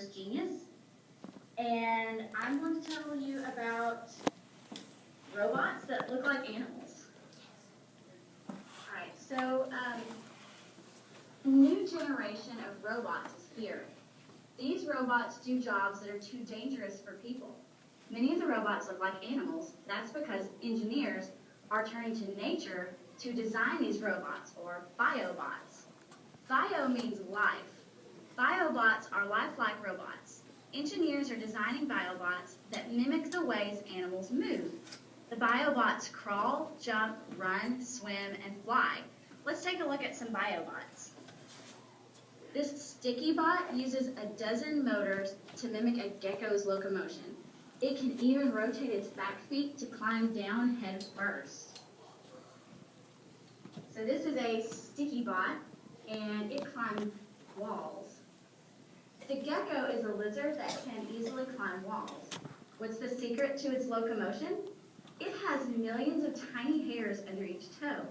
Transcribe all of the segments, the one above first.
Engineer's Genius, and I'm going to tell you about robots that look like animals. Alright, so a new generation of robots is here. These robots do jobs that are too dangerous for people. Many of the robots look like animals. That's because engineers are turning to nature to design these robots, or biobots. Bio means life. Biobots are lifelike robots. Engineers are designing biobots that mimic the ways animals move. The biobots crawl, jump, run, swim, and fly. Let's take a look at some biobots. This sticky bot uses a dozen motors to mimic a gecko's locomotion. It can even rotate its back feet to climb down head first. So this is a sticky bot, and it climbs walls. The gecko is a lizard that can easily climb walls. What's the secret to its locomotion? It has millions of tiny hairs under each toe.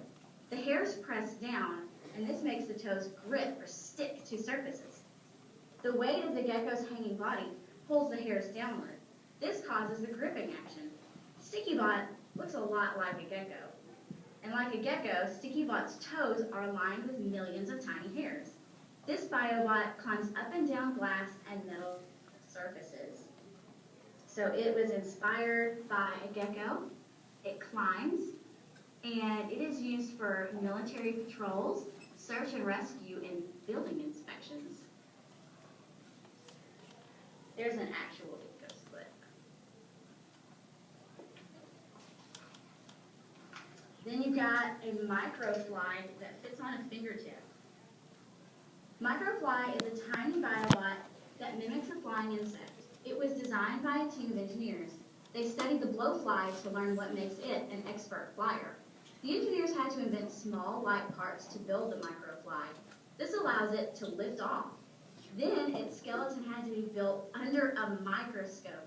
The hairs press down, and this makes the toes grip or stick to surfaces. The weight of the gecko's hanging body pulls the hairs downward. This causes the gripping action. Sticky Bot looks a lot like a gecko. And like a gecko, Sticky Bot's toes are lined with millions of tiny hairs. This biobot climbs up and down glass and metal surfaces. So it was inspired by a gecko. It climbs, and it is used for military patrols, search and rescue, and building inspections. There's an actual gecko's foot. Then you've got a microfly that fits on a fingertip. Microfly is a tiny biobot that mimics a flying insect. It was designed by a team of engineers. They studied the blowfly to learn what makes it an expert flyer. The engineers had to invent small, light parts to build the microfly. This allows it to lift off. Then its skeleton had to be built under a microscope.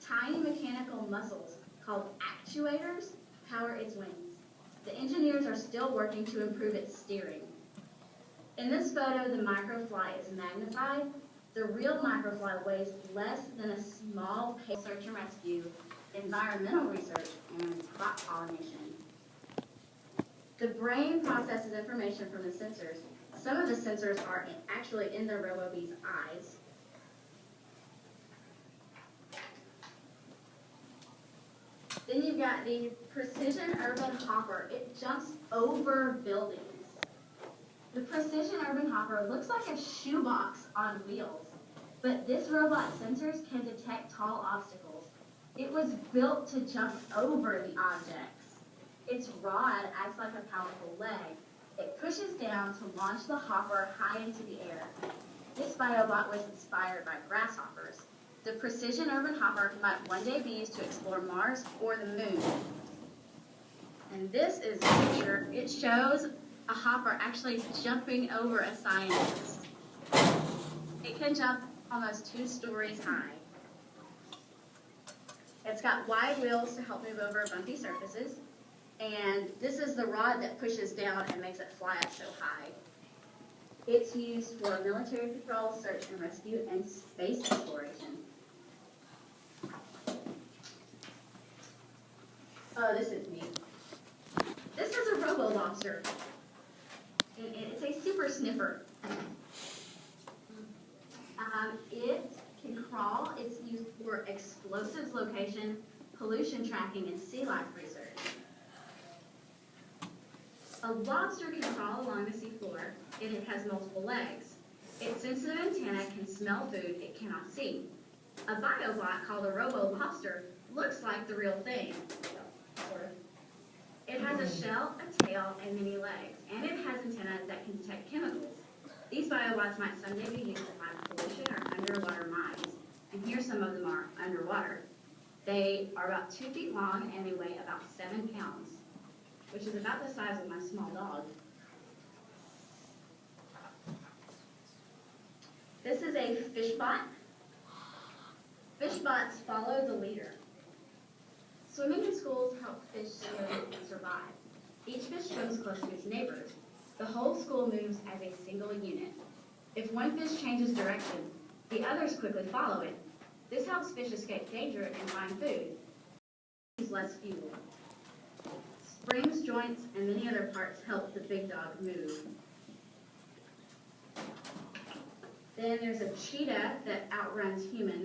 Tiny mechanical muscles, called actuators, power its wings. The engineers are still working to improve its steering. In this photo, the microfly is magnified. The real microfly weighs less than a small search and rescue, environmental research, and crop pollination. The brain processes information from the sensors. Some of the sensors are actually in the RoboBee's eyes. Then you've got the Precision Urban Hopper. It jumps over buildings. The Precision Urban Hopper looks like a shoebox on wheels, but this robot's sensors can detect tall obstacles. It was built to jump over the objects. Its rod acts like a powerful leg. It pushes down to launch the hopper high into the air. This biobot was inspired by grasshoppers. The Precision Urban Hopper might one day be used to explore Mars or the moon. And this is a picture. It shows a hopper actually jumping over a scientist. It can jump almost 2 stories high. It's got wide wheels to help move over bumpy surfaces. And this is the rod that pushes down and makes it fly up so high. It's used for military patrol, search and rescue, and space exploration. Oh, this is neat. This is a robo-lobster. It's a super sniffer. It can crawl. It's used for explosives location, pollution tracking, and sea life research. A lobster can crawl along the seafloor, and it has multiple legs. Its sensitive antenna can smell food it cannot see. A biobot called a robo-lobster looks like the real thing. Sort of. It has a shell, a tail, and many legs, and it has antennas that can detect chemicals. These biobots might someday be used to find pollution or underwater mines, and here some of them are underwater. They are about 2 feet long, and they weigh about 7 pounds, which is about the size of my small dog. This is a fishbot. Fishbots follow the leader. Swimming in schools help fish swim and survive. Each fish swims close to its neighbors. The whole school moves as a single unit. If one fish changes direction, The others quickly follow it. This helps fish escape danger and find food. Use less fuel. Springs, joints, and many other parts help the big dog move. Then there's a cheetah that outruns humans.